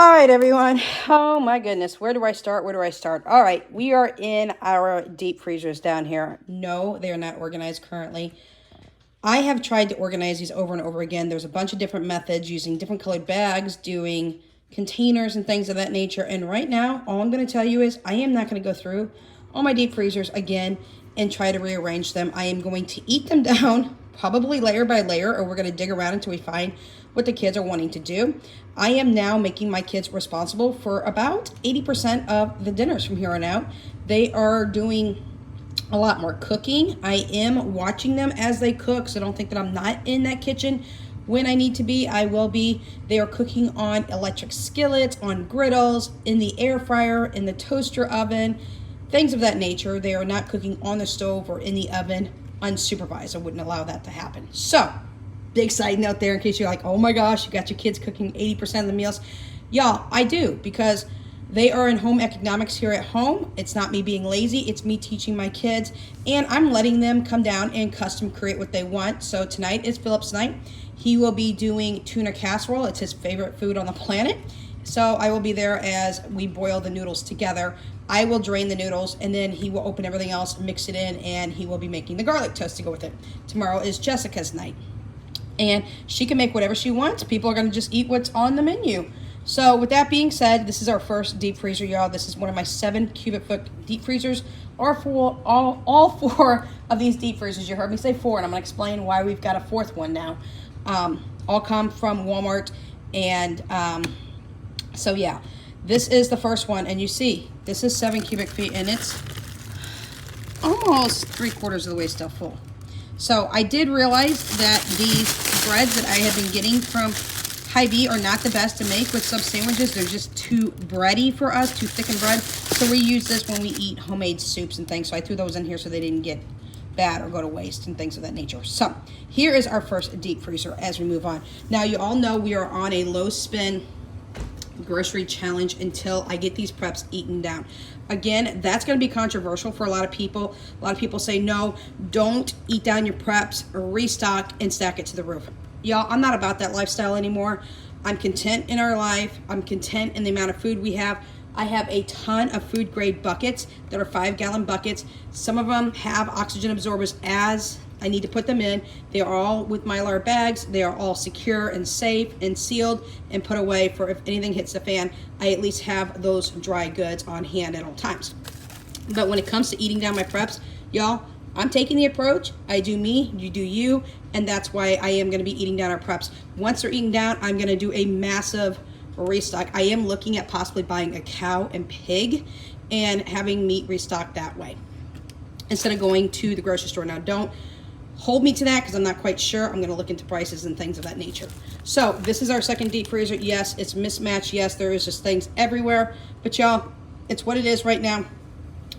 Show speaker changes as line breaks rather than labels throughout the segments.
All right, everyone. Oh my goodness. Where do I start? Where do I start? All right. We are in our deep freezers down here. No, they are not organized currently. I have tried to organize these over and over again. There's a bunch of different methods using different colored bags, doing containers and things of that nature. And right now, all I'm going to tell you is I am not going to go through all my deep freezers again and try to rearrange them. I am going to eat them down, probably layer by layer, or we're going to dig around until we find what the kids are wanting to do. I am now making my kids responsible for about 80% of the dinners from here on out. They are doing a lot more cooking. I am watching them as they cook, so don't think that I'm not in that kitchen. When I need to be, I will be. They are cooking on electric skillets, on griddles, in the air fryer, in the toaster oven, things of that nature. They are not cooking on the stove or in the oven unsupervised. I wouldn't allow that to happen. So, big side note there in case you're like, oh my gosh, you got your kids cooking 80% of the meals. Y'all, I do, because they are in home economics here at home. It's not me being lazy. It's me teaching my kids. And I'm letting them come down and custom create what they want. So tonight is Philip's night. He will be doing tuna casserole. It's his favorite food on the planet. So I will be there as we boil the noodles together. I will drain the noodles, and then he will open everything else, mix it in, and he will be making the garlic toast to go with it. Tomorrow is Jessica's night. And she can make whatever she wants. People are going to just eat what's on the menu. So with that being said, this is our first deep freezer, y'all. This is one of my 7 cubic foot deep freezers. All 4 of these deep freezers, you heard me say 4, and I'm going to explain why we've got a 4th one now. All come from Walmart. And so yeah, this is the first one. And you see, this is 7 cubic feet, and it's almost 3/4 of the way still full. So I did realize that these breads that I have been getting from Hy-Vee are not the best to make with sub sandwiches. They're just too bready for us, too thick in bread. So we use this when we eat homemade soups and things. So I threw those in here so they didn't get bad or go to waste and things of that nature. So here is our first deep freezer as we move on. Now you all know we are on a low spin grocery challenge until I get these preps eaten down. Again, that's going to be controversial for a lot of people. A lot of people say, no, don't eat down your preps, or restock and stack it to the roof. Y'all, I'm not about that lifestyle anymore. I'm content in our life. I'm content in the amount of food we have. I have a ton of food grade buckets that are 5-gallon buckets. Some of them have oxygen absorbers as I need to put them in. They are all with Mylar bags. They are all secure and safe and sealed and put away for if anything hits the fan, I at least have those dry goods on hand at all times. But when it comes to eating down my preps, y'all, I'm taking the approach, I do me, you do you, and that's why I am going to be eating down our preps. Once they're eaten down, I'm going to do a massive restock. I am looking at possibly buying a cow and pig and having meat restocked that way instead of going to the grocery store. Now, don't hold me to that because I'm not quite sure. I'm going to look into prices and things of that nature. So this is our second deep freezer. Yes, it's mismatched. Yes, there is just things everywhere. But y'all, it's what it is right now.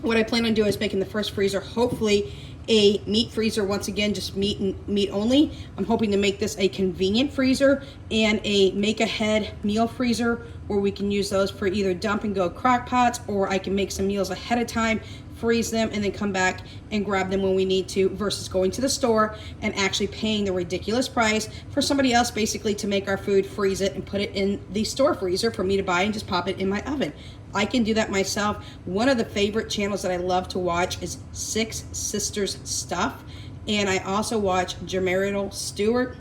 What I plan on doing is making the first freezer, hopefully, a meat freezer. Once again, just meat and meat only. I'm hoping to make this a convenient freezer and a make-ahead meal freezer where we can use those for either dump and go crock pots, or I can make some meals ahead of time, freeze them, and then come back and grab them when we need to, versus going to the store and actually paying the ridiculous price for somebody else basically to make our food, freeze it, and put it in the store freezer for me to buy and just pop it in my oven. I can do that myself. One of the favorite channels that I love to watch is 6 Sisters Stuff, and I also watch Jamariel Stewart,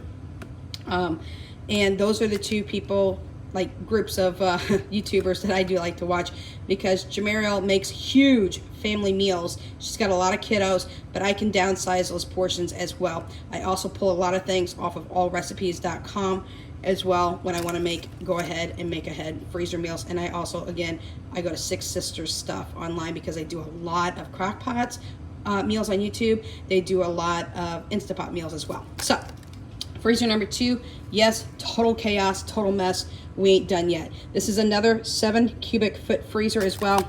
and those are the 2 people, like groups of YouTubers that I do like to watch, because Jamariel makes huge family meals. She's got a lot of kiddos, but I can downsize those portions as well. I also pull a lot of things off of allrecipes.com as well when I want to go ahead and make ahead freezer meals. And I also, again, I go to 6 Sisters Stuff online because they do a lot of crock pots meals on YouTube. They do a lot of Instapot meals as well. So freezer number 2, yes, total chaos, total mess. We ain't done yet. This is another 7 cubic foot freezer as well.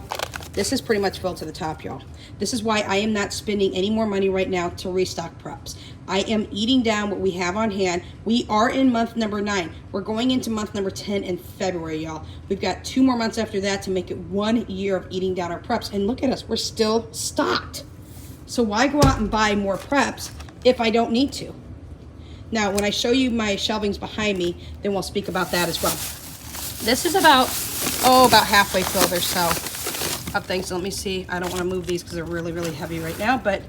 This is pretty much filled to the top, y'all. This is why I am not spending any more money right now to restock preps. I am eating down what we have on hand. We are in month number 9. We're going into month number 10 in February, y'all. We've got 2 more months after that to make it 1 year of eating down our preps. And look at us, we're still stocked. So why go out and buy more preps if I don't need to? Now, when I show you my shelvings behind me, then we'll speak about that as well. This is about halfway filled or so of things. So let me see. I don't want to move these because they're really, really heavy right now, but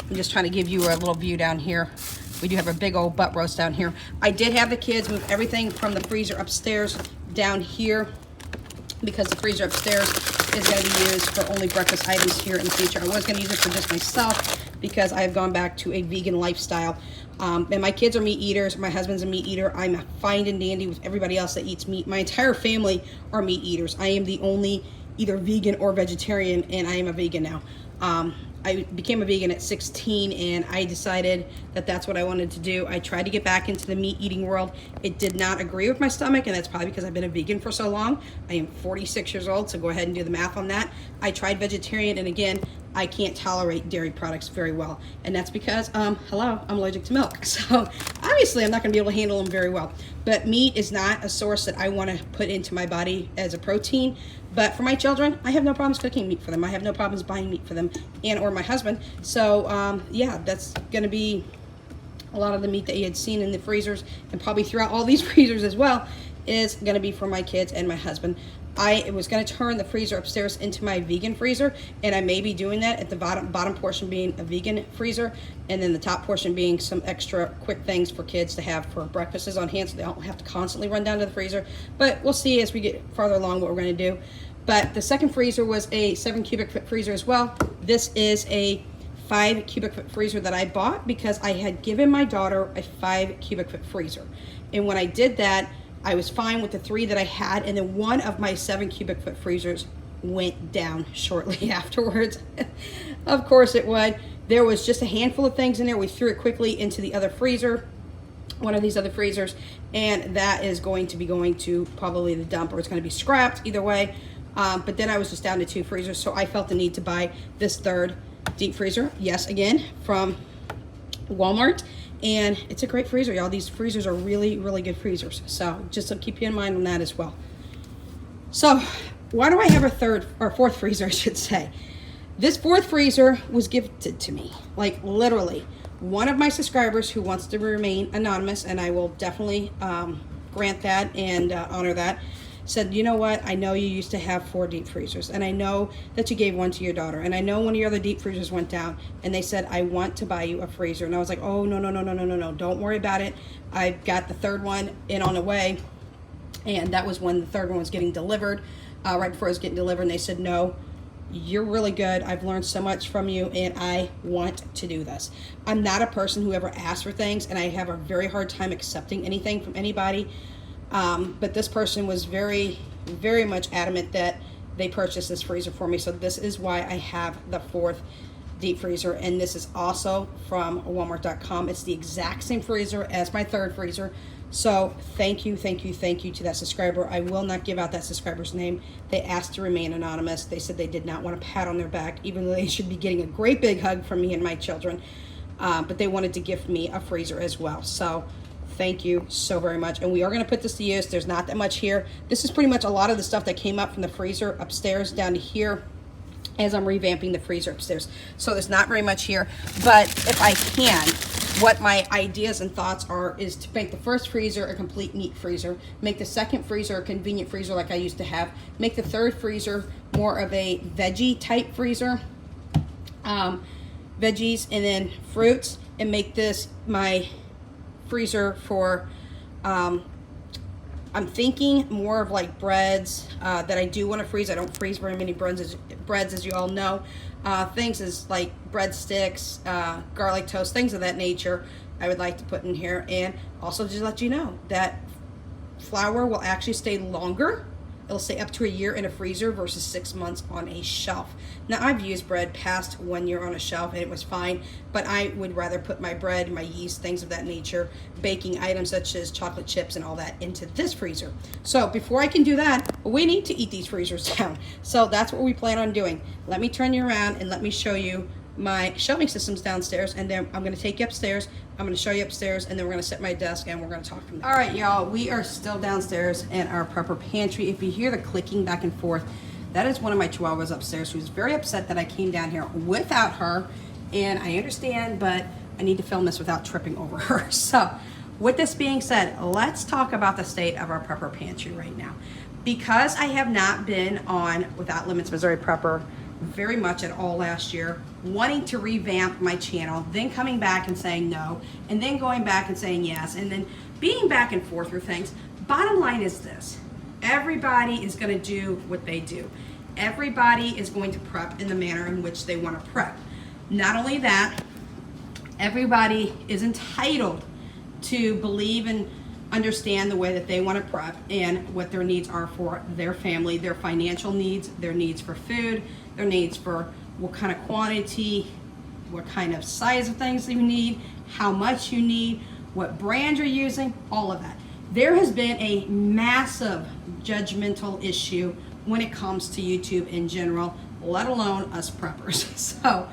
I'm just trying to give you a little view down here. We do have a big old butt roast down here. I did have the kids move everything from the freezer upstairs down here because the freezer upstairs is going to be used for only breakfast items here in the future. I was going to use it for just myself because I have gone back to a vegan lifestyle. And my kids are meat eaters. My husband's a meat eater. I'm fine and dandy with everybody else that eats meat. My entire family are meat eaters. I am the only either vegan or vegetarian, and I am a vegan now. I became a vegan at 16, and I decided that that's what I wanted to do. I tried to get back into the meat eating world. It did not agree with my stomach, and that's probably because I've been a vegan for so long. I am 46 years old, so go ahead and do the math on that. I tried vegetarian, and again, I can't tolerate dairy products very well. And that's because, hello, I'm allergic to milk. So obviously I'm not gonna be able to handle them very well. But meat is not a source that I wanna put into my body as a protein. But for my children, I have no problems cooking meat for them. I have no problems buying meat for them and or my husband. So yeah, that's gonna be a lot of the meat that you had seen in the freezers and probably throughout all these freezers as well is gonna be for my kids and my husband. I was going to turn the freezer upstairs into my vegan freezer, and I may be doing that at the bottom portion being a vegan freezer, and then the top portion being some extra quick things for kids to have for breakfasts on hand so they don't have to constantly run down to the freezer. But we'll see as we get farther along what we're going to do. But the second freezer was a 7 cubic foot freezer as well. This is a 5 cubic foot freezer that I bought because I had given my daughter a 5 cubic foot freezer. And when I did that, I was fine with the 3 that I had, and then one of my 7 cubic foot freezers went down shortly afterwards. Of course it would. There was just a handful of things in there. We threw it quickly into the other freezer, one of these other freezers, and that is going to probably the dump, or it's going to be scrapped either way. But then I was just down to 2 freezers, so I felt the need to buy this third deep freezer. Yes, again, from Walmart. And it's a great freezer, y'all. These freezers are really, really good freezers. So just to keep you in mind on that as well. So why do I have a third or fourth freezer, I should say? This fourth freezer was gifted to me, like literally. One of my subscribers who wants to remain anonymous, and I will definitely grant that and honor that, said, you know what, I know you used to have 4 deep freezers, and I know that you gave one to your daughter, and I know one of your other deep freezers went down, and they said, I want to buy you a freezer. And I was like, oh, no, don't worry about it. I've got the third one in on the way. And that was when the third one was getting delivered, right before it was getting delivered, and they said, no, you're really good. I've learned so much from you, and I want to do this. I'm not a person who ever asks for things, and I have a very hard time accepting anything from anybody. But this person was very, very much adamant that they purchased this freezer for me. So this is why I have the 4th deep freezer. And this is also from Walmart.com. It's the exact same freezer as my 3rd freezer. So thank you to that subscriber. I will not give out that subscriber's name. They asked to remain anonymous. They said they did not want a pat on their back, even though they should be getting a great big hug from me and my children. But they wanted to gift me a freezer as well. So thank you so very much. And we are going to put this to use. There's not that much here. This is pretty much a lot of the stuff that came up from the freezer upstairs down to here as I'm revamping the freezer upstairs. So there's not very much here. But if I can, what my ideas and thoughts are is to make the first freezer a complete meat freezer, make the second freezer a convenient freezer like I used to have, make the third freezer more of a veggie type freezer, veggies and then fruits, and make this my freezer for I'm thinking more of like breads that I do want to freeze. I don't freeze very many breads as you all know. Things as like breadsticks, garlic toast, things of that nature I would like to put in here. And also just let you know that flour will actually stay longer. It'll stay up to a year in a freezer versus 6 months on a shelf. Now I've used bread past 1 year on a shelf and it was fine, but I would rather put my bread, my yeast, things of that nature, baking items such as chocolate chips and all that into this freezer. So before I can do that, we need to eat these freezers down. So that's what we plan on doing. Let me turn you around and let me show you my shelving systems downstairs, and then I'm going to take you upstairs. I'm going to show you upstairs, and then we're going to set my desk and we're going to talk from there. All right, y'all, we are still downstairs in our prepper pantry. If you hear the clicking back and forth, that is one of my chihuahuas upstairs who's very upset that I came down here without her, and I understand, but I need to film this without tripping over her. So with this being said, let's talk about the state of our prepper pantry right now. because I have not been on Without Limits Missouri Prepper very much at all last year, wanting to revamp my channel, then coming back and saying no, and then going back and saying yes, and then being back and forth with things. Bottom line is this: everybody is going to do what they do. Everybody is going to prep in the manner in which they want to prep. Not only that, everybody is entitled to believe and understand the way that they want to prep and what their needs are for their family, their financial needs, their needs for food, their needs for what kind of quantity, what kind of size of things you need, how much you need, what brand you're using, all of that. There has been a massive judgmental issue when it comes to YouTube in general, let alone us preppers. So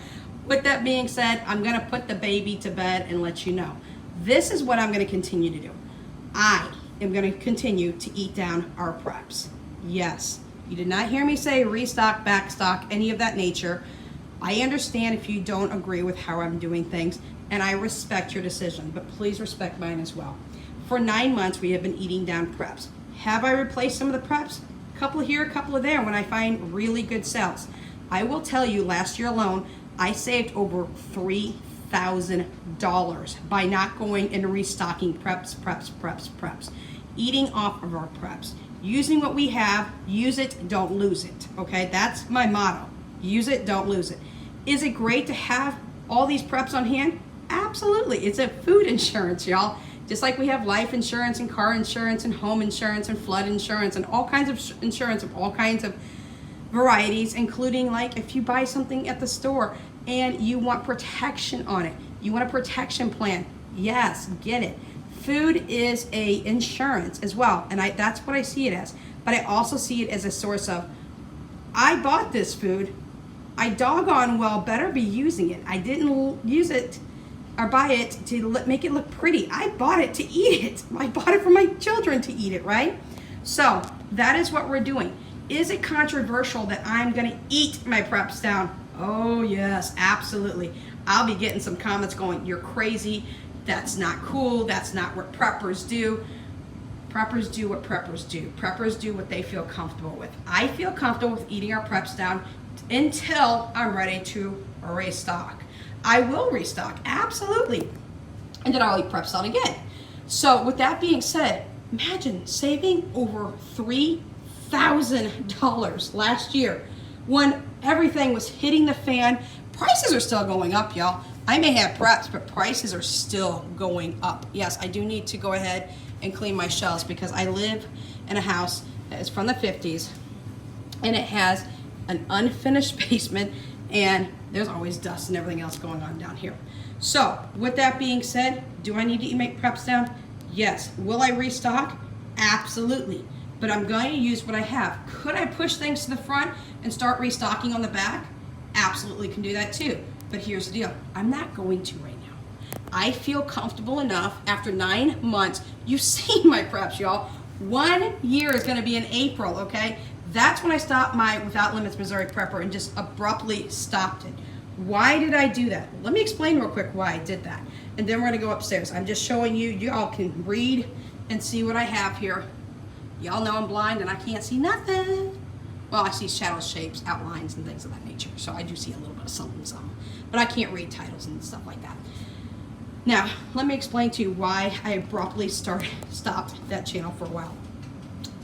with that being said, I'm gonna put the baby to bed and let you know. This is what I'm gonna continue to do. I am gonna continue to eat down our preps. Yes, you did not hear me say restock, backstock, any of that nature. I understand if you don't agree with how I'm doing things, and I respect your decision, but please respect mine as well. For 9 months, we have been eating down preps. Have I replaced some of the preps? A couple here, a couple of there when I find really good sales. I will tell you, last year alone, I saved over $3,000 by not going and restocking preps. Eating off of our preps. Using what we have, use it, don't lose it. Okay, that's my motto. Use it, don't lose it. Is it great to have all these preps on hand? Absolutely. It's a food insurance, y'all. Just like we have life insurance and car insurance and home insurance and flood insurance and all kinds of insurance of all kinds of varieties, including like if you buy something at the store and you want protection on it, you want a protection plan, yes, get it. Food is a insurance as well, and that's what I see it as. But I also see it as a source of, I bought this food, I doggone well better be using it. I didn't use it or buy it to make it look pretty. I bought it to eat it. I bought it for my children to eat it, right? So that is what we're doing. Is it controversial that I'm gonna eat my preps down? Oh yes, absolutely. I'll be getting some comments going, you're crazy, that's not cool, that's not what preppers do. Preppers do what preppers do. Preppers do what they feel comfortable with. I feel comfortable with eating our preps down until I'm ready to restock. I will restock, absolutely. And then I'll eat preps out again. So with that being said, imagine saving over $3,000 last year when everything was hitting the fan. Prices are still going up, y'all. I may have preps, but prices are still going up. Yes, I do need to go ahead and clean my shelves because I live in a house that is from the 50s and it has an unfinished basement and there's always dust and everything else going on down here. So with that being said, do I need to make preps down? Yes. Will I restock? Absolutely. But I'm going to use what I have. Could I push things to the front and start restocking on the back? Absolutely can do that too. But here's the deal. I'm not going to right now. I feel comfortable enough after 9 months. You've seen my preps, y'all. 1 year is going to be in April, okay? That's when I stopped my Without Limits Missouri Prepper and just abruptly stopped it. Why did I do that? Let me explain real quick why I did that. And then we're going to go upstairs. I'm just showing you. Y'all can read and see what I have here. Y'all know I'm blind and I can't see nothing. Well, I see shadows, shapes, outlines, and things of that nature. So I do see a little bit of something. But I can't read titles and stuff like that. Now, let me explain to you why I abruptly stopped that channel for a while.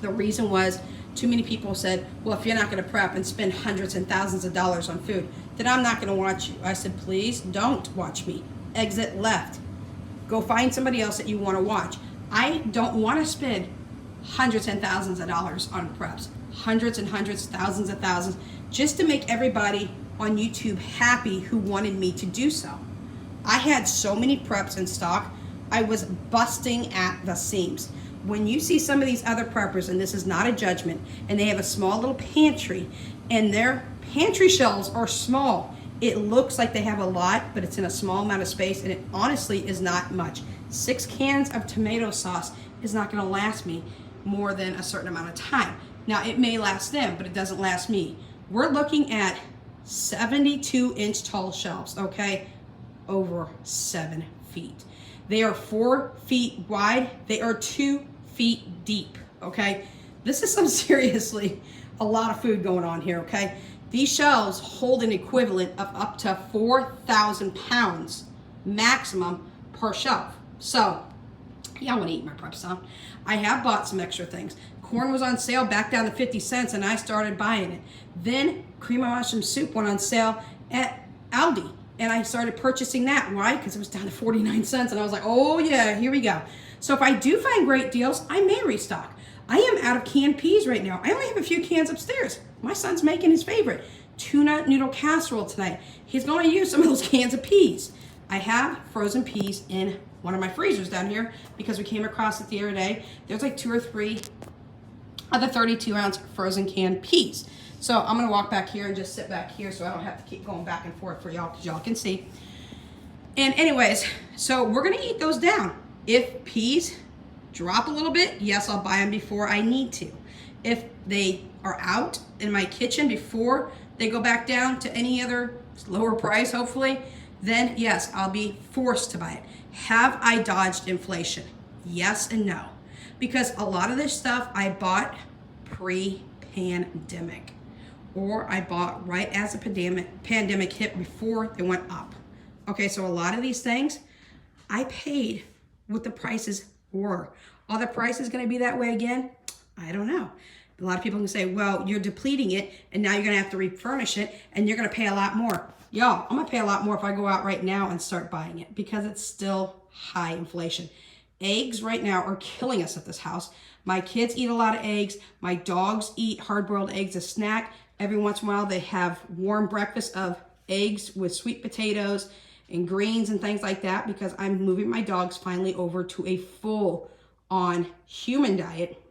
The reason was too many people said, well, if you're not going to prep and spend hundreds and thousands of dollars on food, then I'm not going to watch you. I said, please don't watch me. Exit left. Go find somebody else that you want to watch. I don't want to spend hundreds and thousands of dollars on preps. Hundreds and hundreds, thousands of thousands, just to make everybody on YouTube happy who wanted me to do so. I had so many preps in stock, I was busting at the seams. When you see some of these other preppers, and this is not a judgment, and they have a small little pantry, and their pantry shelves are small, it looks like they have a lot, but it's in a small amount of space, and it honestly is not much. 6 cans of tomato sauce is not gonna last me more than a certain amount of time. Now, it may last them, but it doesn't last me. We're looking at 72-inch tall shelves, okay? Over 7 feet. They are 4 feet wide. They are 2 feet deep, okay? This is some seriously a lot of food going on here, okay? These shelves hold an equivalent of up to 4,000 pounds maximum per shelf. So, yeah, I want to eat my prep stuff. I have bought some extra things. Corn was on sale back down to 50 cents and I started buying it. Then cream of mushroom soup went on sale at Aldi and I started purchasing that. Why? Because it was down to 49 cents and I was like, oh yeah, here we go. So if I do find great deals, I may restock. I am out of canned peas right now. I only have a few cans upstairs. My son's making his favorite tuna noodle casserole tonight. He's going to use some of those cans of peas. I have frozen peas in one of my freezers down here because we came across it the other day. There's like 2 or 3 of the 32-ounce frozen canned peas. So I'm going to walk back here and just sit back here so I don't have to keep going back and forth for y'all because y'all can see. And anyways, so we're going to eat those down. If peas drop a little bit, yes, I'll buy them before I need to. If they are out in my kitchen before they go back down to any other lower price, hopefully, then yes, I'll be forced to buy it. Have I dodged inflation? Yes and no. Because a lot of this stuff I bought pre-pandemic, or I bought right as the pandemic hit before they went up. Okay, so a lot of these things I paid what the prices were. Are the prices going to be that way again? I don't know. A lot of people can say, well, you're depleting it and now you're going to have to refurnish it and you're going to pay a lot more. Y'all, I'm going to pay a lot more if I go out right now and start buying it because it's still high inflation. Eggs right now are killing us at this house. My kids eat a lot of eggs. My dogs eat hard-boiled eggs as a snack. Every once in a while they have warm breakfast of eggs with sweet potatoes and greens and things like that because I'm moving my dogs finally over to a full-on human diet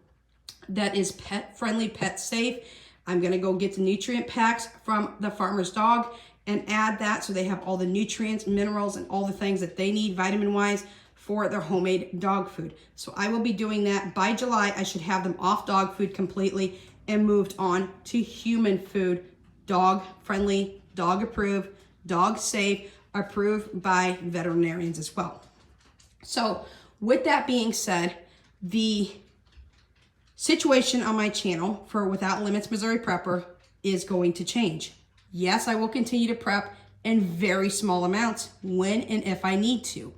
that is pet-friendly, pet-safe. I'm going to go get the nutrient packs from the farmer's dog and add that so they have all the nutrients, minerals, and all the things that they need vitamin-wise for their homemade dog food. So I will be doing that. By July, I should have them off dog food completely and moved on to human food, dog-friendly, dog-approved, dog-safe, approved by veterinarians as well. So with that being said, the situation on my channel for Without Limits Missouri Prepper is going to change. Yes, I will continue to prep in very small amounts when and if I need to.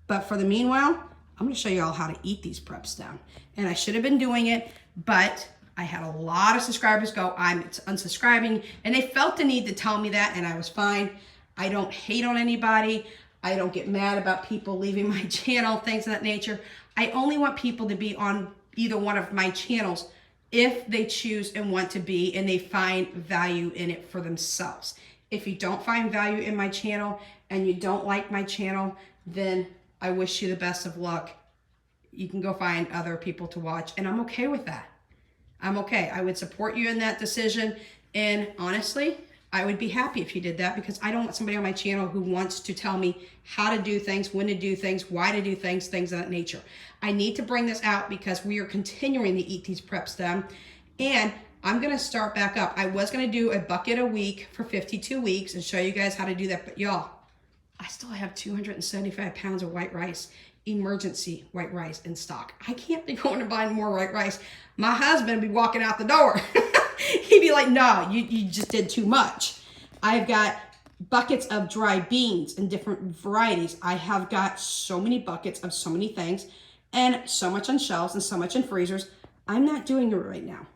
But for the meanwhile, I'm going to show you all how to eat these preps down. And I should have been doing it, but I had a lot of subscribers go, I'm unsubscribing, and they felt the need to tell me that, and I was fine. I don't hate on anybody. I don't get mad about people leaving my channel, things of that nature. I only want people to be on either one of my channels if they choose and want to be and they find value in it for themselves. If you don't find value in my channel and you don't like my channel, then I wish you the best of luck. You can go find other people to watch, and I'm okay with that. I'm okay. I would support you in that decision, and honestly, I would be happy if you did that because I don't want somebody on my channel who wants to tell me how to do things, when to do things, why to do things, things of that nature. I need to bring this out because we are continuing to eat these preps down, and I'm going to start back up. I was going to do a bucket a week for 52 weeks and show you guys how to do that, but y'all, I still have 275 pounds of white rice, emergency white rice in stock. I can't be going to buy more white rice. My husband would be walking out the door. He'd be like, no, you just did too much. I've got buckets of dry beans in different varieties. I have got so many buckets of so many things and so much on shelves and so much in freezers. I'm not doing it right now.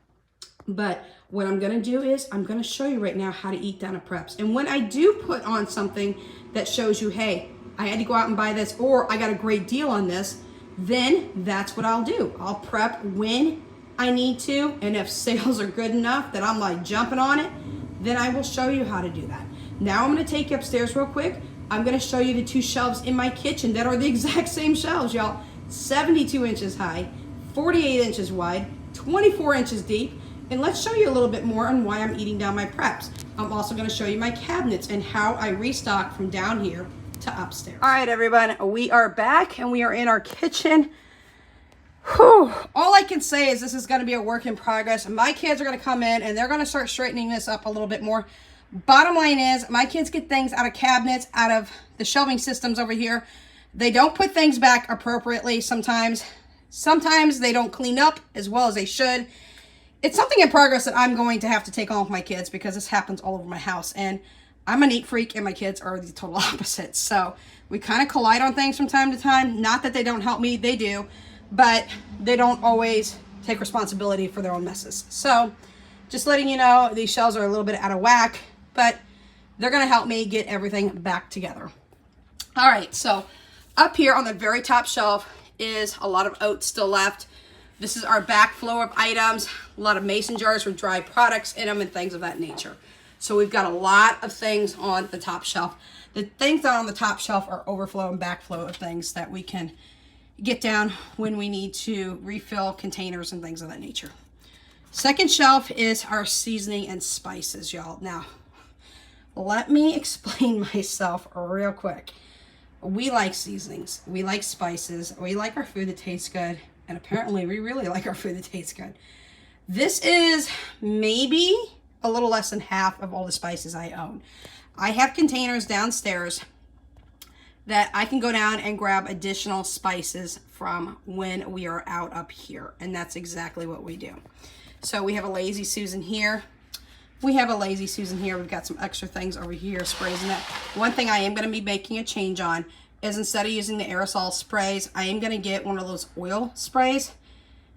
But what I'm going to do is I'm going to show you right now how to eat down a preps. And when I do put on something that shows you, hey, I had to go out and buy this or I got a great deal on this, then that's what I'll do. I'll prep when I need to, and if sales are good enough that I'm like jumping on it, then I will show you how to do that. Now I'm going to take you upstairs real quick. I'm going to show you the 2 shelves in my kitchen that are the exact same shelves, y'all. 72 inches high, 48 inches wide, 24 inches deep, and let's show you a little bit more on why I'm eating down my preps. I'm also going to show you my cabinets and how I restock from down here to upstairs. All right, everyone, we are back and we are in our kitchen. Whew. All I can say is this is going to be a work in progress. My kids are going to come in and they're going to start straightening this up a little bit more. Bottom line is my kids get things out of cabinets, out of the shelving systems over here. They don't put things back appropriately sometimes. Sometimes they don't clean up as well as they should. it's something in progress that I'm going to have to take on with my kids, because this happens all over my house. And I'm a neat freak and my kids are the total opposite. So we kind of collide on things from time to time. Not that they don't help me, they do, but they don't always take responsibility for their own messes. So just letting you know, these shelves are a little bit out of whack, but they're going to help me get everything back together. All right, so up here on the very top shelf is a lot of oats still left. This is our backflow of items, a lot of mason jars with dry products in them and things of that nature. So we've got a lot of things on the top shelf. The things that are on the top shelf are overflow and backflow of things that we can get down when we need to refill containers and things of that nature. Second shelf is our seasoning and spices, y'all. Now, let me explain myself real quick. We like seasonings, we like spices, we like our food that tastes good, and apparently we really like our food that tastes good. This is maybe a little less than half of all the spices I own. I have containers downstairs that I can go down and grab additional spices from when we are out up here, and that's exactly what we do. So we have a Lazy Susan here. We have a Lazy Susan here. We've got some extra things over here, sprays and that. One thing I am going to be making a change on is, instead of using the aerosol sprays, I am going to get one of those oil sprays,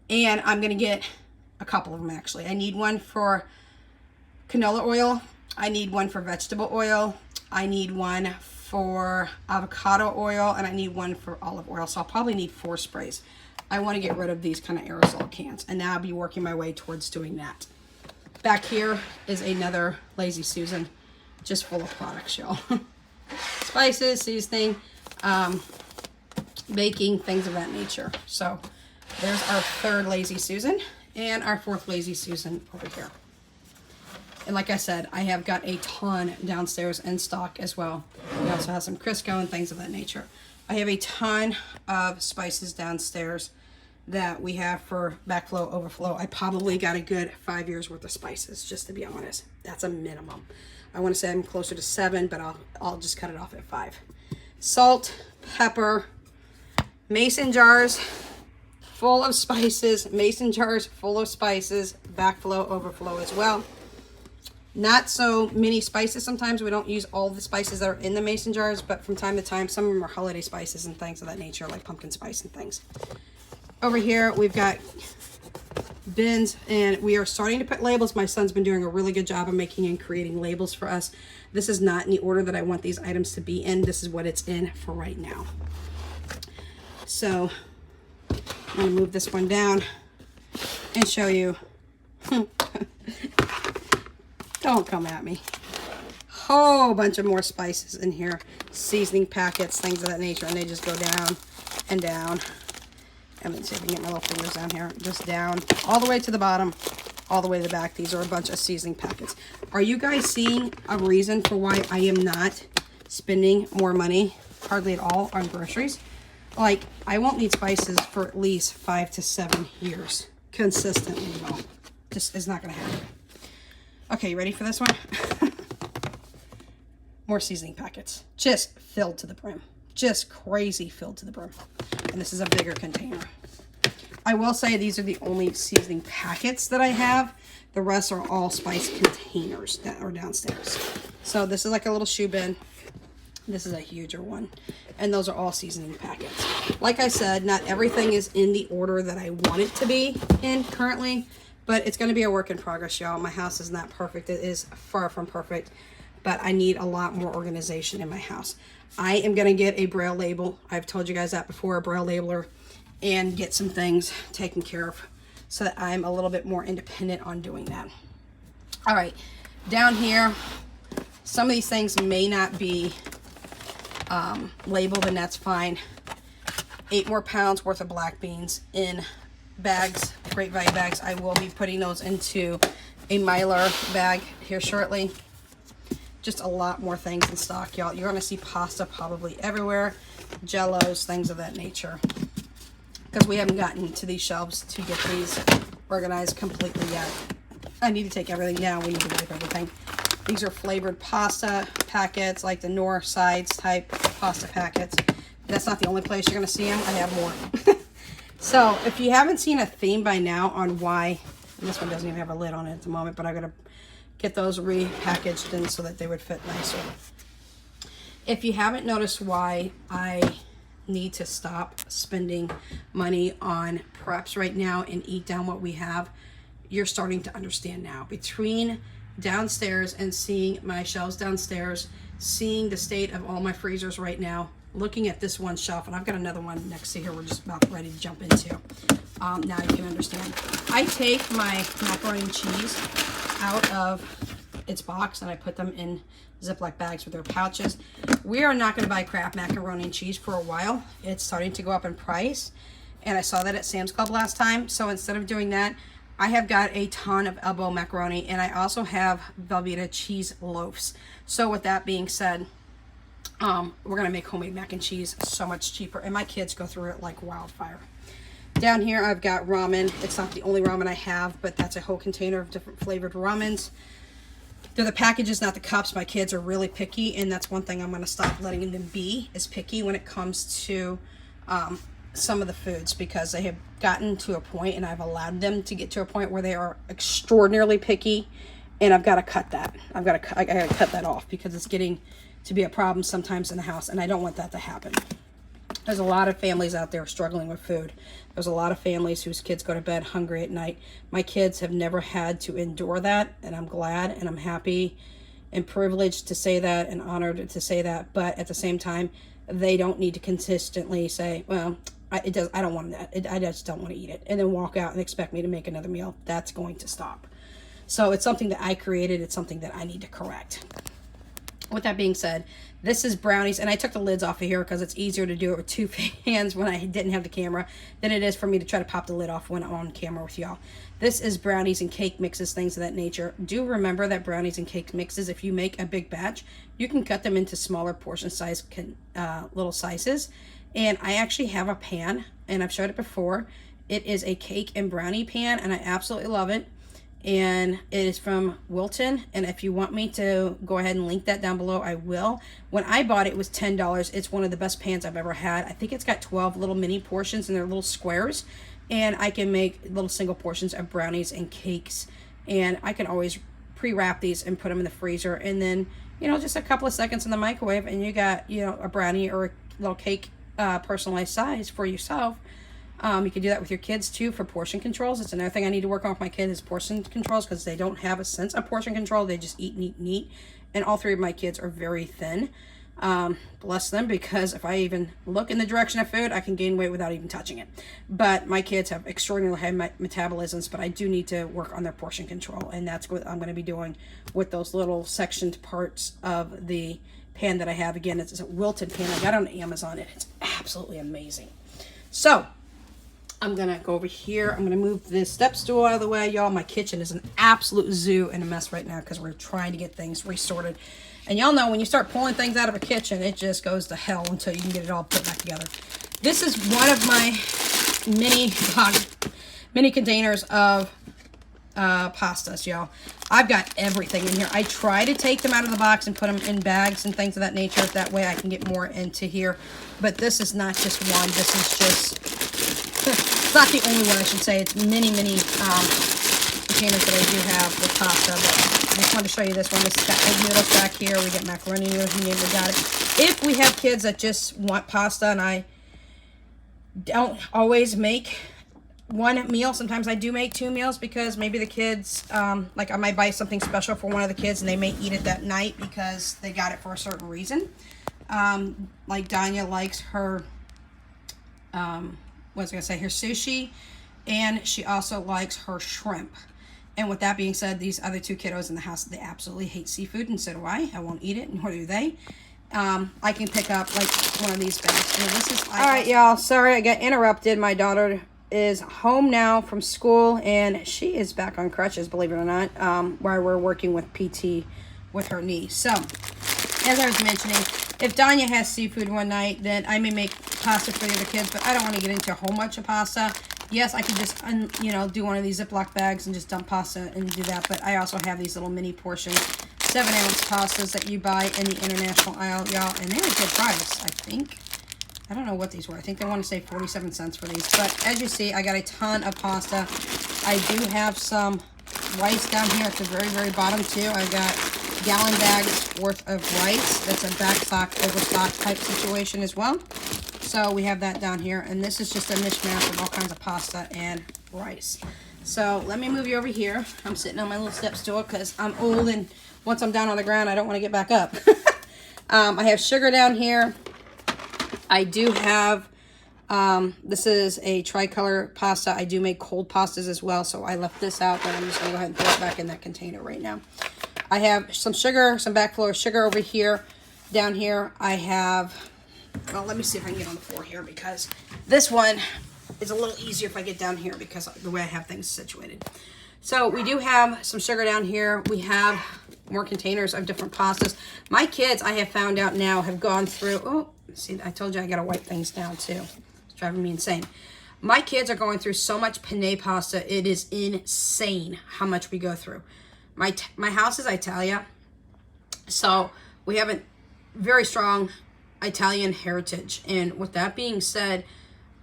and I'm going to get a couple of them actually. I need one for canola oil. I need one for vegetable oil. I need one for avocado oil, and I need one for olive oil. So I'll probably need 4 sprays. I want to get rid of these kind of aerosol cans, and now I'll be working my way towards doing that. Back here is another Lazy Susan, just full of products, y'all. Spices, seasoning, baking, things of that nature. So there's our third Lazy Susan and our fourth Lazy Susan over here. And like I said, I have got a ton downstairs in stock as well. We also have some Crisco and things of that nature. I have a ton of spices downstairs that we have for backflow, overflow. I probably got a good 5 years worth of spices, just to be honest. That's a minimum. I want to say I'm closer to 7, but I'll just cut it off at 5. Salt, pepper, mason jars full of spices, mason jars full of spices, backflow, overflow as well. Not so many spices sometimes. We don't use all the spices that are in the mason jars, but from time to time, some of them are holiday spices and things of that nature, like pumpkin spice and things. Over here, we've got bins, and we are starting to put labels. My son's been doing a really good job of making and creating labels for us. This is not in the order that I want these items to be in. This is what it's in for right now. So I'm going to move this one down and show you. Don't come at me. Whole bunch of more spices in here. Seasoning packets, things of that nature. And they just go down and down. And then see if I can get my little fingers down here. Just down. All the way to the bottom. All the way to the back. These are a bunch of seasoning packets. Are you guys seeing a reason for why I am not spending more money, hardly at all, on groceries? Like, I won't need spices for at least 5 to 7 years. Consistently, y'all. Just is not going to happen. Okay, you ready for this one? More seasoning packets. Just filled to the brim. Just crazy filled to the brim. And this is a bigger container. I will say these are the only seasoning packets that I have. The rest are all spice containers that are downstairs. So this is like a little shoe bin. This is a huger one. And those are all seasoning packets. Like I said, not everything is in the order that I want it to be in currently. But it's going to be a work in progress, y'all. My house is not perfect. It is far from perfect. But I need a lot more organization in my house. I am going to get a Braille label. I've told you guys that before, a Braille labeler. And get some things taken care of so that I'm a little bit more independent on doing that. All right. Down here, some of these things may not be labeled, and that's fine. 8 more pounds worth of black beans in bags, Great Value bags. I will be putting those into a Mylar bag here shortly. Just a lot more things in stock, y'all. You're going to see pasta probably everywhere, Jellos, things of that nature. Because we haven't gotten to these shelves to get these organized completely yet. I need to take everything down. We need to wipe everything. These are flavored pasta packets, like the North Sides type pasta packets. That's not the only place you're going to see them. I have more. So if you haven't seen a theme by now on why And this one doesn't even have a lid on it at the moment, but I'm gonna get those repackaged in so that they would fit nicer. If you haven't noticed why I need to stop spending money on preps right now and eat down what we have, you're starting to understand now. Between downstairs and seeing my shelves downstairs, seeing the state of all my freezers right now, looking at this one shelf, and I've got another one next to here we're just about ready to jump into. Now you can understand. I take my macaroni and cheese out of its box and I put them in Ziploc bags with their pouches. We are not going to buy Kraft macaroni and cheese for a while. It's starting to go up in price, and I saw that at Sam's Club last time. So instead of doing that, I have got a ton of elbow macaroni, and I also have Velveeta cheese loaves. So with that being said, we're going to make homemade mac and cheese so much cheaper, and my kids go through it like wildfire. Down here I've got ramen. It's not the only ramen I have, but that's a whole container of different flavored ramens. They're the packages, not the cups. My kids are really picky, and that's one thing I'm going to stop letting them be, is picky when it comes to some of the foods, because they have gotten to a point, and I've allowed them to get to a point where they are extraordinarily picky, and I've got to cut that. I got to cut that off, because it's getting to be a problem sometimes in the house, and I don't want that to happen. There's a lot of families out there struggling with food. There's a lot of families whose kids go to bed hungry at night. My kids have never had to endure that, and I'm glad and I'm happy and privileged to say that and honored to say that. But at the same time, they don't need to consistently say, well, I don't want that. I just don't want to eat it. And then walk out and expect me to make another meal. That's going to stop. So it's something that I created. It's something that I need to correct. With that being said, this is brownies, and I took the lids off of here because it's easier to do it with two hands when I didn't have the camera than it is for me to try to pop the lid off when I'm on camera with y'all. This is brownies and cake mixes, things of that nature. Do remember that brownies and cake mixes, if you make a big batch, you can cut them into smaller portion size little sizes. And I actually have a pan, and I've showed it before. It is a cake and brownie pan, and I absolutely love it. And it is from Wilton, and if you want me to go ahead and link that down below, I will. When I bought it, it was $10. It's one of the best pans I've ever had. I think it's got 12 little mini portions, and they're little squares, and I can make little single portions of brownies and cakes, and I can always pre-wrap these and put them in the freezer, and then, you know, just a couple of seconds in the microwave, and you got, you know, a brownie or a little cake personalized size for yourself. You can do that with your kids too for portion controls. It's another thing I need to work on with my kids is portion controls, because they don't have a sense of portion control. They just eat and eat and eat. And all three of my kids are very thin. Bless them, because if I even look in the direction of food, I can gain weight without even touching it. But my kids have extraordinarily high metabolisms, but I do need to work on their portion control. And that's what I'm going to be doing with those little sectioned parts of the pan that I have. Again, it's a Wilton pan. I got it on Amazon, and it's absolutely amazing. So I'm going to go over here. I'm going to move this step stool out of the way, y'all. My kitchen is an absolute zoo and a mess right now because we're trying to get things resorted. And y'all know when you start pulling things out of a kitchen, it just goes to hell until you can get it all put back together. This is one of my mini containers of pastas, y'all. I've got everything in here. I try to take them out of the box and put them in bags and things of that nature. That way I can get more into here. But this is not just one. This is just... it's not the only one, I should say. It's many containers that I do have with pasta. But I just wanted to show you this one. This has got egg noodles back here. We got macaroni noodles. We got it. If we have kids that just want pasta, and I don't always make one meal, sometimes I do make two meals, because maybe the kids, like I might buy something special for one of the kids, and they may eat it that night because they got it for a certain reason. Like Danya likes her... her sushi, and she also likes her shrimp. And with that being said, these other two kiddos in the house, they absolutely hate seafood, and so do I. I won't eat it, nor do they. I can pick up like one of these bags. And this is all right, y'all. Sorry, I got interrupted. My daughter is home now from school, and she is back on crutches, believe it or not, while we're working with PT with her knee. So, as I was mentioning, if Danya has seafood one night, then I may make pasta for the other kids, but I don't want to get into a whole bunch of pasta. Yes, I could just, do one of these Ziploc bags and just dump pasta and do that, but I also have these little mini portion 7-ounce pastas that you buy in the international aisle, y'all, and they're a good price, I think. I don't know what these were. I think they want to say 47 cents for these. But as you see, I got a ton of pasta. I do have some rice down here at the very, very bottom too. I got gallon bags worth of rice. That's a backstock, overstock type situation as well. So we have that down here. And this is just a mishmash of all kinds of pasta and rice. So let me move you over here. I'm sitting on my little step stool because I'm old, and once I'm down on the ground, I don't want to get back up. I have sugar down here. I do have, this is a tricolor pasta. I do make cold pastas as well, so I left this out, but I'm just going to go ahead and throw it back in that container right now. I have some sugar, some backflow of sugar over here. Down here, I have, well, let me see if I can get on the floor here, because this one is a little easier if I get down here because of the way I have things situated. So we do have some sugar down here. We have more containers of different pastas. My kids, I have found out now, have gone through, oh, see, I told you I got to wipe things down too. It's driving me insane. My kids are going through so much penne pasta. It is insane how much we go through. My house is Italia, so we have a very strong Italian heritage. And with that being said,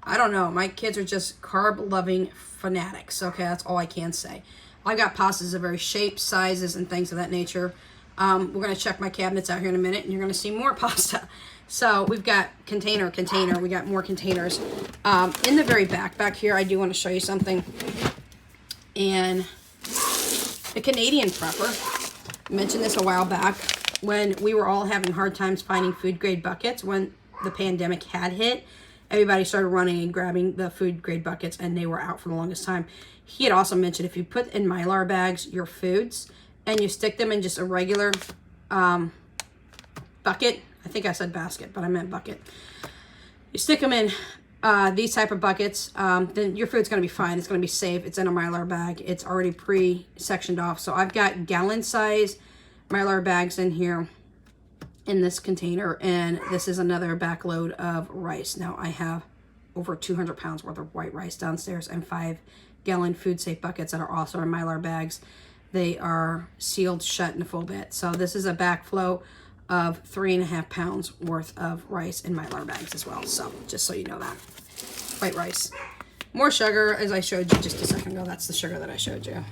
I don't know. My kids are just carb-loving fanatics. Okay, that's all I can say. I've got pastas of various shapes, sizes, and things of that nature. We're going to check my cabinets out here in a minute, and you're going to see more pasta. So we've got container. We got more containers. In the very back here, I do want to show you something. And the Canadian prepper, I mentioned this a while back, when we were all having hard times finding food-grade buckets when the pandemic had hit. Everybody started running and grabbing the food grade buckets, and they were out for the longest time. He had also mentioned if you put in Mylar bags your foods and you stick them in just a regular bucket, I think I said basket, but I meant bucket. You stick them in these type of buckets, then your food's going to be fine. It's going to be safe. It's in a Mylar bag. It's already pre-sectioned off. So I've got gallon size Mylar bags in here in this container, and this is another back load of rice. Now I have over 200 pounds worth of white rice downstairs and 5-gallon food safe buckets that are also in Mylar bags. They are sealed shut in a full bit. So this is a backflow of 3.5 pounds worth of rice in Mylar bags as well. So just so you know that. White rice. More sugar, as I showed you just a second ago. That's the sugar that I showed you.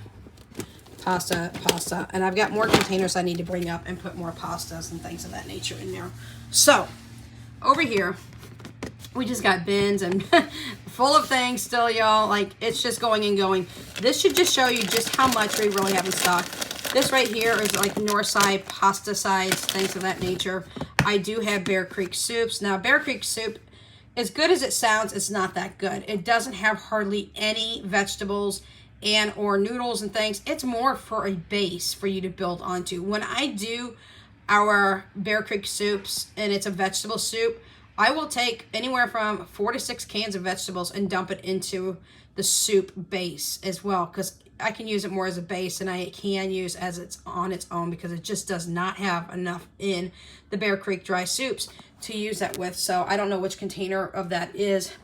Pasta, and I've got more containers I need to bring up and put more pastas and things of that nature in there. So, over here, we just got bins and full of things still, y'all. Like, it's just going and going. This should just show you just how much we really have in stock. This right here is like Northside pasta sides, things of that nature. I do have Bear Creek soups. Now, Bear Creek soup, as good as it sounds, it's not that good. It doesn't have hardly any vegetables and or noodles and things. It's more for a base for you to build onto. When I do our Bear Creek soups and it's a vegetable soup, I will take anywhere from 4 to 6 cans of vegetables and dump it into the soup base as well, because I can use it more as a base than I can use as it's on its own, because it just does not have enough in the Bear Creek dry soups to use that with. So I don't know which container of that is,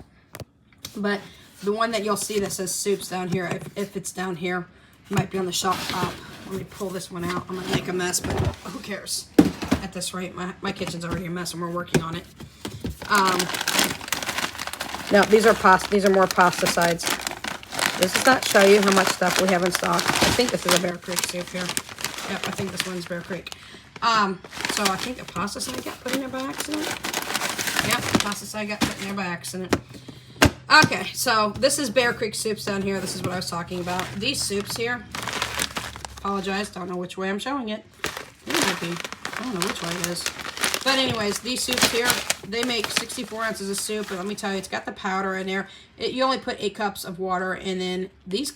but the one that you'll see that says soups down here, if it's down here, it might be on the shelf top. Let me pull this one out. I'm going to make a mess, but who cares? At this rate, my kitchen's already a mess and we're working on it. Now, these are more pasta sides. This does not show you how much stuff we have in stock. I think this is a Bear Creek soup here. Yep, I think this one's Bear Creek. So I think the pasta side got put in there by accident. Yep, the pasta side got put in there by accident. Okay, so this is Bear Creek soups down here. This is what I was talking about. These soups here, apologize, don't know which way I'm showing it. It might be, I don't know which way it is. But anyways, these soups here, they make 64 ounces of soup. And let me tell you, it's got the powder in there. You only put 8 cups of water, and then these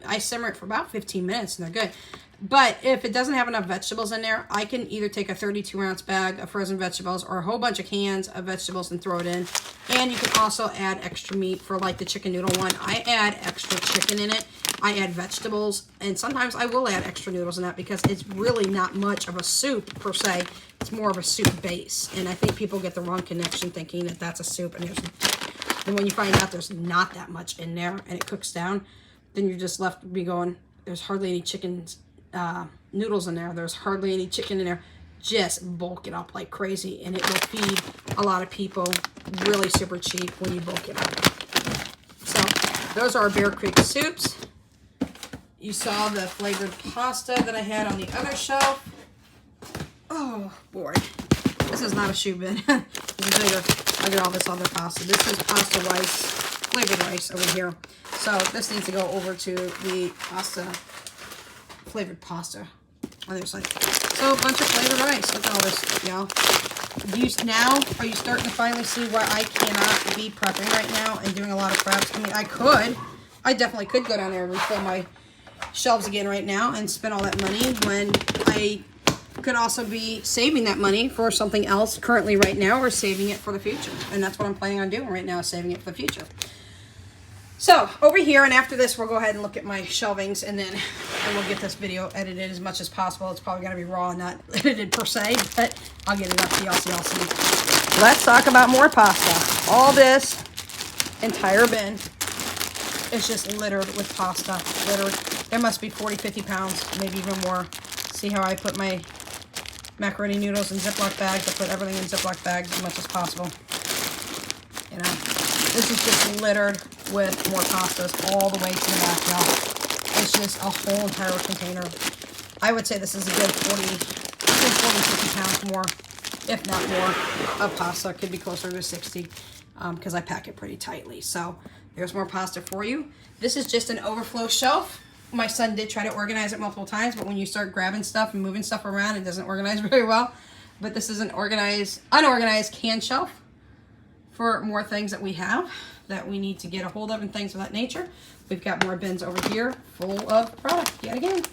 I simmer it for about 15 minutes, and they're good. But if it doesn't have enough vegetables in there, I can either take a 32-ounce bag of frozen vegetables or a whole bunch of cans of vegetables and throw it in. And you can also add extra meat for like the chicken noodle one. I add extra chicken in it. I add vegetables, and sometimes I will add extra noodles in that because it's really not much of a soup per se. It's more of a soup base. And I think people get the wrong connection thinking that that's a soup. And when you find out there's not that much in there and it cooks down, then you're just left be going, there's hardly any chicken noodles in there. There's hardly any chicken in there. just bulk it up like crazy, and it will feed a lot of people really super cheap when you bulk it up. So those are our Bear Creek soups. You saw the flavored pasta that I had on the other shelf. Oh boy, this is not a shoe bin. I get all this other pasta. This is pasta rice, flavored rice over here. So this needs to go over to the pasta, flavored pasta. On the other side. So a bunch of flavored rice. Look at all this, y'all. Are you starting to finally see why I cannot be prepping right now and doing a lot of preps? I mean, I definitely could go down there and refill my shelves again right now and spend all that money when I could also be saving that money for something else currently right now, or saving it for the future. And that's what I'm planning on doing right now, is saving it for the future. So over here, and after this, we'll go ahead and look at my shelvings, and then we'll get this video edited as much as possible. It's probably going to be raw and not edited per se, but I'll get it up to y'all so y'all see. Let's talk about more pasta. All this entire bin is just littered with pasta. Littered. There must be 40, 50 pounds, maybe even more. See how I put my macaroni noodles in Ziploc bags? I put everything in Ziploc bags as much as possible. You know, this is just littered with more pastas all the way to the back, y'all. It's just a whole entire container. I would say this is a good 40, 50 pounds more, if not more, of pasta. Could be closer to 60 because I pack it pretty tightly. So there's more pasta for you. This is just an overflow shelf. My son did try to organize it multiple times, but when you start grabbing stuff and moving stuff around, it doesn't organize very well. But this is an unorganized can shelf for more things that we have that we need to get a hold of and things of that nature. We've got more bins over here full of product yet again.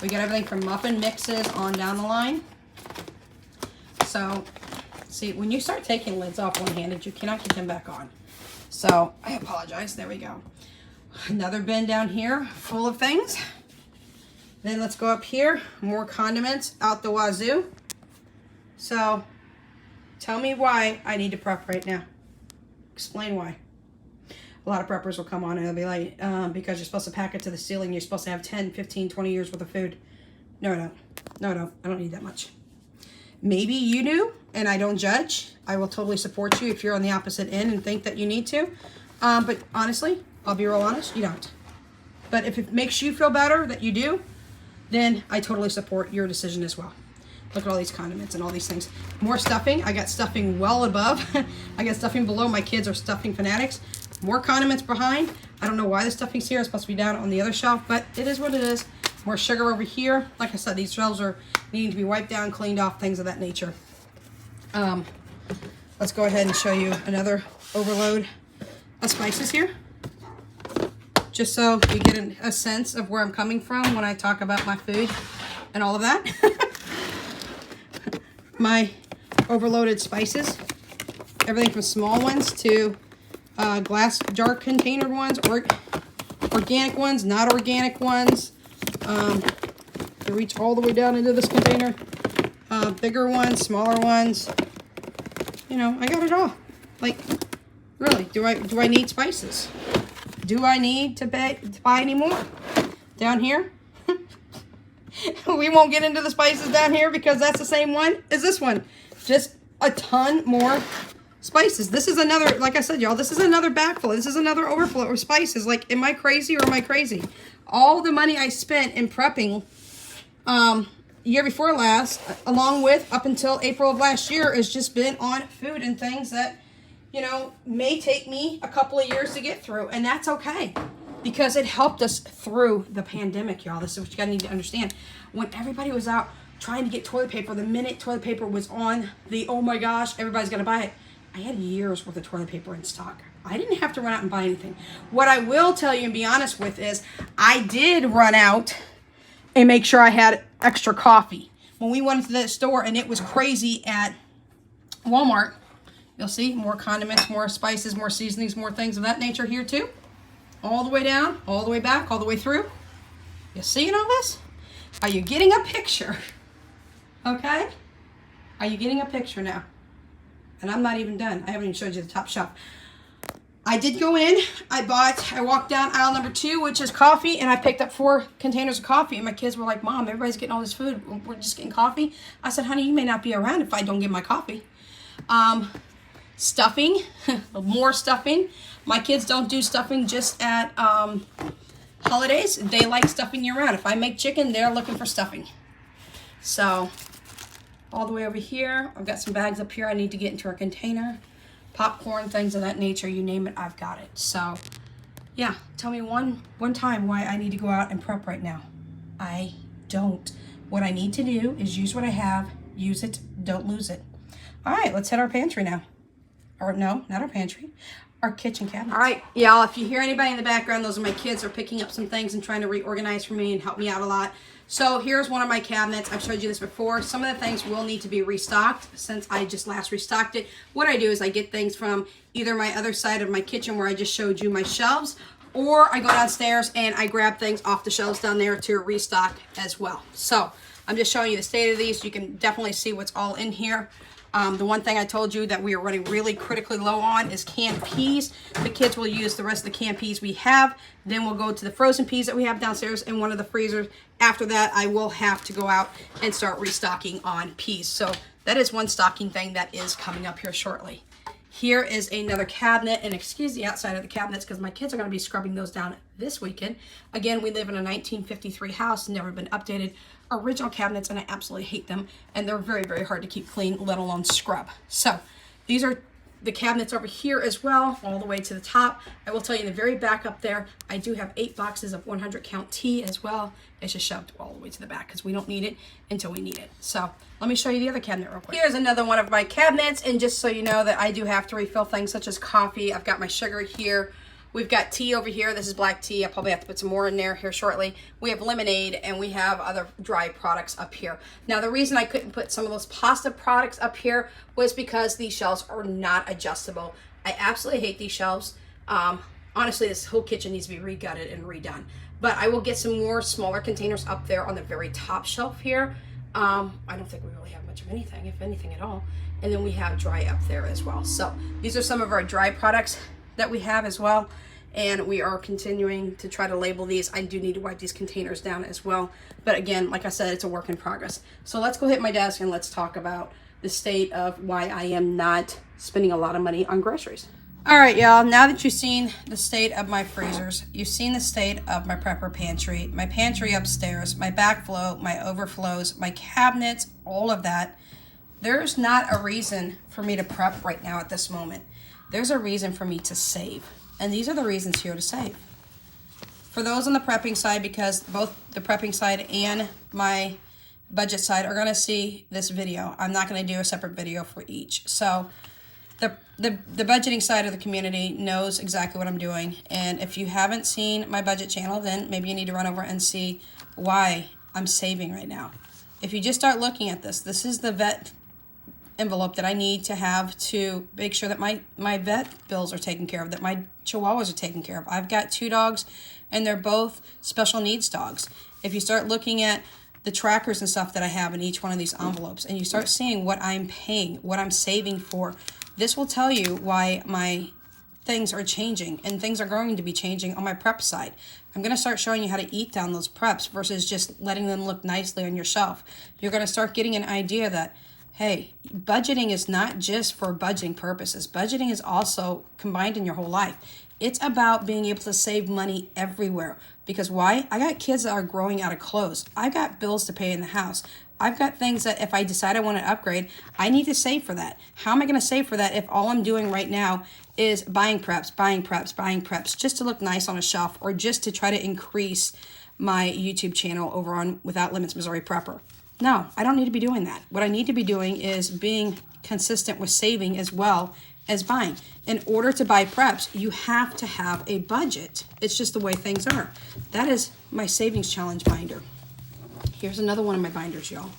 We got everything from muffin mixes on down the line. So, see, when you start taking lids off one-handed, you cannot get them back on. So, I apologize. There we go. Another bin down here full of things. Then let's go up here. More condiments out the wazoo. So, tell me why I need to prep right now. Explain why. A lot of preppers will come on and they'll be like, because you're supposed to pack it to the ceiling, you're supposed to have 10, 15, 20 years worth of food. No, I don't. No, I don't. I don't need that much. Maybe you do, and I don't judge. I will totally support you if you're on the opposite end and think that you need to. But honestly, I'll be real honest, you don't. But if it makes you feel better that you do, then I totally support your decision as well. Look at all these condiments and all these things. More stuffing. I got stuffing well above. I got stuffing below. My kids are stuffing fanatics. More condiments behind. I don't know why the stuffing's here. It's supposed to be down on the other shelf, but it is what it is. More sugar over here. Like I said, these shelves are needing to be wiped down, cleaned off, things of that nature. Let's go ahead and show you another overload of spices here. Just so you get a sense of where I'm coming from when I talk about my food and all of that. My overloaded spices. Everything from small ones to glass jar container ones, or organic ones, not organic ones. They reach all the way down into this container. Bigger ones, smaller ones. You know, I got it all. Like, really, do I need spices? Do I need to buy any more? Down here? We won't get into the spices down here because that's the same one as this one. Just a ton more spices. This is another, like I said, y'all, this is another backflow. This is another overflow of spices. Like, am I crazy or am I crazy? All the money I spent in prepping year before last, along with up until April of last year, has just been on food and things that, you know, may take me a couple of years to get through. And that's okay, because it helped us through the pandemic, y'all. This is what you gotta need to understand. When everybody was out trying to get toilet paper, the minute toilet paper was on the, oh my gosh, everybody's gonna buy it, I had years worth of toilet paper in stock. I didn't have to run out and buy anything. What I will tell you and be honest with is I did run out and make sure I had extra coffee. When we went to the store and it was crazy at Walmart, you'll see more condiments, more spices, more seasonings, more things of that nature here too. All the way down, all the way back, all the way through. You seeing all this? Are you getting a picture? Okay? Are you getting a picture now? And I'm not even done. I haven't even showed you the top shelf. I did go in, I walked down aisle number 2, which is coffee, and I picked up 4 containers of coffee, and my kids were like, Mom, everybody's getting all this food, we're just getting coffee. I said, honey, you may not be around if I don't get my coffee. Stuffing, more stuffing. My kids don't do stuffing just at holidays. They like stuffing year round. If I make chicken, they're looking for stuffing. So, all the way over here, I've got some bags up here I need to get into our container. Popcorn, things of that nature, you name it, I've got it. So, yeah, tell me one time why I need to go out and prep right now. I don't. What I need to do is use what I have, use it, don't lose it. All right, let's hit our pantry now. Or no, not our pantry, our kitchen cabinet. All right, y'all, if you hear anybody in the background, those are my kids. Are picking up some things and trying to reorganize for me and help me out a lot. So here's one of my cabinets. I've showed you this before. Some of the things will need to be restocked since I just last restocked it. What I do is I get things from either my other side of my kitchen where I just showed you my shelves, or I go downstairs and I grab things off the shelves down there to restock as well. So I'm just showing you the state of these. You can definitely see what's all in here. The one thing I told you that we are running really critically low on is canned peas. The kids will use the rest of the canned peas we have. Then we'll go to the frozen peas that we have downstairs in one of the freezers. After that, I will have to go out and start restocking on peas. So that is one stocking thing that is coming up here shortly. Here is another cabinet, and excuse the outside of the cabinets because my kids are going to be scrubbing those down this weekend. Again, we live in a 1953 house, never been updated. Original cabinets, and I absolutely hate them, and they're very, very hard to keep clean, let alone scrub. So these are the cabinets over here as well, all the way to the top. I will tell you in the very back up there, I do have 8 boxes of 100 count tea as well. It's just shoved all the way to the back because we don't need it until we need it. So let me show you the other cabinet real quick. Here's another one of my cabinets, and just so you know that I do have to refill things such as coffee. I've got my sugar here. We've got tea over here. This is black tea. I'll probably have to put some more in there here shortly. We have lemonade, and we have other dry products up here. Now, the reason I couldn't put some of those pasta products up here was because these shelves are not adjustable. I absolutely hate these shelves. Honestly, this whole kitchen needs to be re-gutted and redone. But I will get some more smaller containers up there on the very top shelf here. I don't think we really have much of anything, if anything at all. And then we have dry up there as well. So these are some of our dry products that we have as well, and we are continuing to try to label these. I do need to wipe these containers down as well, but again, like I said, it's a work in progress. So let's go hit my desk and let's talk about the state of why I am not spending a lot of money on groceries. All right, y'all, now that you've seen the state of my freezers, you've seen the state of my prepper pantry, my pantry upstairs, my backflow, my overflows, my cabinets, all of that, there's not a reason for me to prep right now at this moment. There's a reason for me to save. And these are the reasons here to save. For those on the prepping side, because both the prepping side and my budget side are going to see this video. I'm not going to do a separate video for each. So the budgeting side of the community knows exactly what I'm doing. And if you haven't seen my budget channel, then maybe you need to run over and see why I'm saving right now. If you just start looking at this, this is the vet envelope that I need to have to make sure that my vet bills are taken care of, that my chihuahuas are taken care of. I've got 2 dogs, and they're both special needs dogs. If you start looking at the trackers and stuff that I have in each one of these envelopes, and you start seeing what I'm paying, what I'm saving for, this will tell you why my things are changing, and things are going to be changing on my prep side. I'm going to start showing you how to eat down those preps versus just letting them look nicely on your shelf. You're going to start getting an idea that, hey, budgeting is not just for budgeting purposes. Budgeting is also combined in your whole life. It's about being able to save money everywhere. Because why? I got kids that are growing out of clothes. I've got bills to pay in the house. I've got things that if I decide I want to upgrade, I need to save for that. How am I going to save for that if all I'm doing right now is buying preps, just to look nice on a shelf, or just to try to increase my YouTube channel over on Without Limits Missouri Prepper? No, I don't need to be doing that. What I need to be doing is being consistent with saving as well as buying. In order to buy preps, you have to have a budget. It's just the way things are. That is my savings challenge binder. Here's another one of my binders, y'all.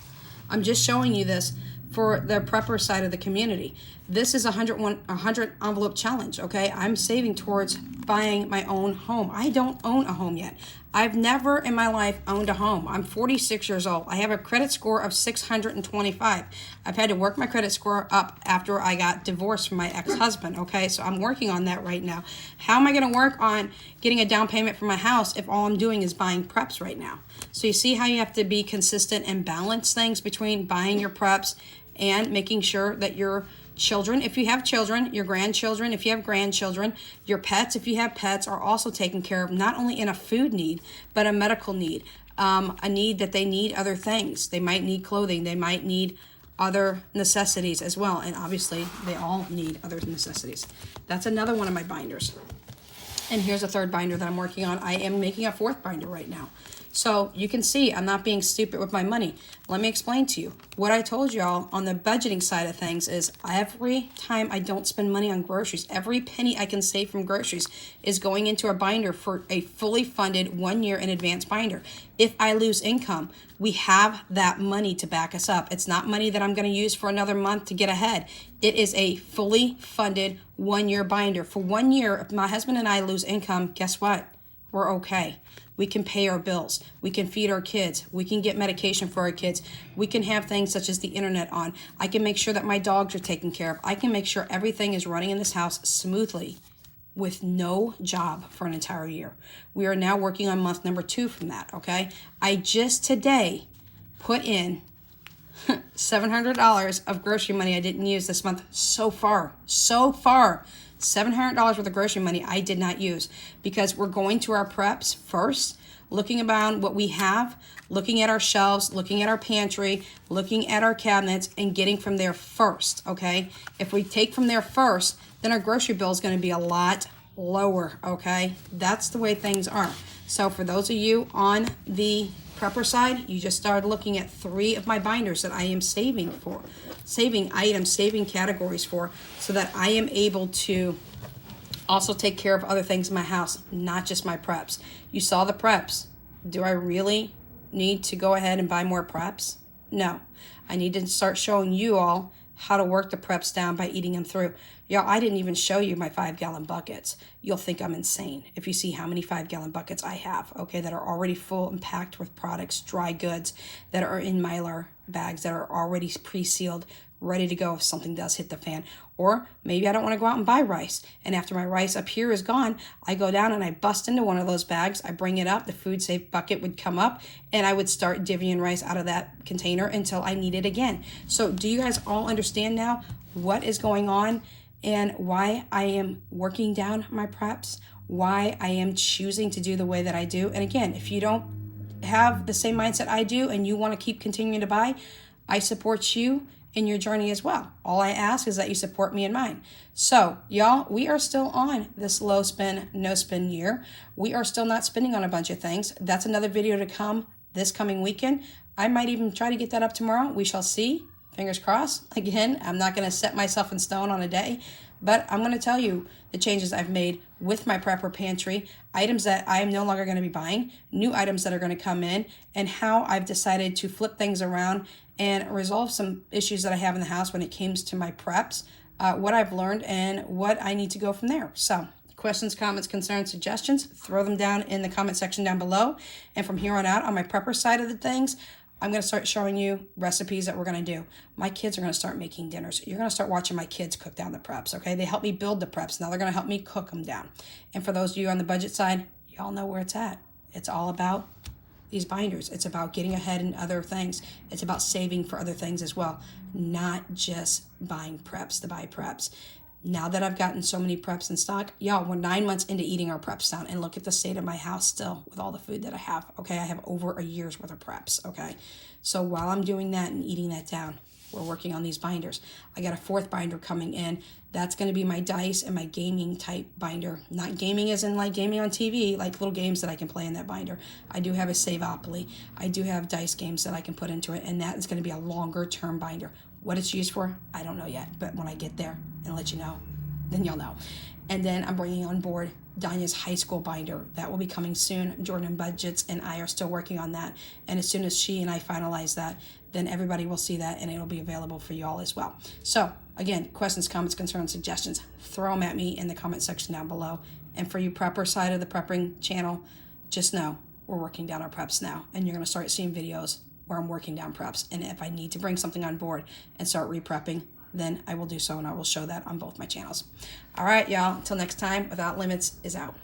I'm just showing you this for the prepper side of the community. This is a 100 envelope challenge, okay? I'm saving towards buying my own home. I don't own a home yet. I've never in my life owned a home. I'm 46 years old. I have a credit score of 625. I've had to work my credit score up after I got divorced from my ex-husband, okay? So I'm working on that right now. How am I going to work on getting a down payment for my house if all I'm doing is buying preps right now? So you see how you have to be consistent and balance things between buying your preps and making sure that your children, if you have children, your grandchildren, if you have grandchildren, your pets, if you have pets, are also taken care of, not only in a food need, but a medical need, a need that they need other things. They might need clothing. They might need other necessities as well. And obviously, they all need other necessities. That's another one of my binders. And here's a third binder that I'm working on. I am making a fourth binder right now. So you can see I'm not being stupid with my money. Let me explain to you. What I told y'all on the budgeting side of things is every time I don't spend money on groceries, every penny I can save from groceries is going into a binder for a fully funded 1 year in advance binder. If I lose income, we have that money to back us up. It's not money that I'm going to use for another month to get ahead. It is a fully funded 1 year binder. For 1 year, if my husband and I lose income, guess what? We're okay. We can pay our bills. We can feed our kids. We can get medication for our kids. We can have things such as the internet on. I can make sure that my dogs are taken care of. I can make sure everything is running in this house smoothly with no job for an entire year. We are now working on month number 2 from that, okay? I just today put in $700 of grocery money I didn't use this month so far. $700 worth of grocery money I did not use because we're going to our preps first, looking about what we have, looking at our shelves, looking at our pantry, looking at our cabinets, and getting from there first, okay? If we take from there first, then our grocery bill is going to be a lot lower, okay? That's the way things are. So for those of you on the prepper side, you just started looking at 3 of my binders that I am saving items, saving categories for, so that I am able to also take care of other things in my house, not just my preps. You saw the preps. Do I really need to go ahead and buy more preps? No. I need to start showing you all how to work the preps down by eating them through. Y'all, I didn't even show you my 5-gallon buckets. You'll think I'm insane if you see how many 5-gallon buckets I have, okay, that are already full and packed with products, dry goods that are in Mylar bags that are already pre-sealed, ready to go if something does hit the fan. Or maybe I don't want to go out and buy rice. And after my rice up here is gone, I go down and I bust into one of those bags. I bring it up. The food safe bucket would come up and I would start divvying rice out of that container until I need it again. So do you guys all understand now what is going on and why I am working down my preps? Why I am choosing to do the way that I do? And again, if you don't have the same mindset I do and you want to keep continuing to buy, I support you in your journey as well. All I ask is that you support me in mine. So y'all, we are still on this low spend, no spend year. We are still not spending on a bunch of things. That's another video to come this coming weekend. I might even try to get that up tomorrow. We shall see. Fingers crossed. Again, I'm not going to set myself in stone on a day, but I'm going to tell you the changes I've made with my prepper pantry, items that I am no longer going to be buying, new items that are going to come in, and how I've decided to flip things around and resolve some issues that I have in the house when it comes to my preps, what I've learned, and what I need to go from there. So questions, comments, concerns, suggestions, throw them down in the comment section down below. And from here on out, on my prepper side of the things, I'm going to start showing you recipes that we're going to do. My kids are going to start making dinners. You're going to start watching my kids cook down the preps, okay? They help me build the preps. Now they're going to help me cook them down. And for those of you on the budget side, y'all know where it's at. It's all about these binders. It's about getting ahead in other things. It's about saving for other things as well, not just buying preps to buy preps. Now that I've gotten so many preps in stock, y'all, we're 9 months into eating our preps down, and look at the state of my house still with all the food that I have, okay? I have over a year's worth of preps, okay? So while I'm doing that and eating that down, we're working on these binders. I got a 4th binder coming in. That's going to be my dice and my gaming type binder. Not gaming as in like gaming on TV, like little games that I can play in that binder. I do have a Saveopoly. I do have dice games that I can put into it, and that is going to be a longer term binder. What it's used for, I don't know yet, but when I get there and let you know, then you'll know. And then I'm bringing on board Danya's high school binder. That will be coming soon. Jordan Budgets and I are still working on that. And as soon as she and I finalize that, then everybody will see that and it'll be available for y'all as well. So again, questions, comments, concerns, suggestions, throw them at me in the comment section down below. And for you prepper side of the prepping channel, just know we're working down our preps now. And you're going to start seeing videos where I'm working down preps. And if I need to bring something on board and start re-prepping, then I will do so, and I will show that on both my channels. All right, y'all. Until next time, Without Limits is out.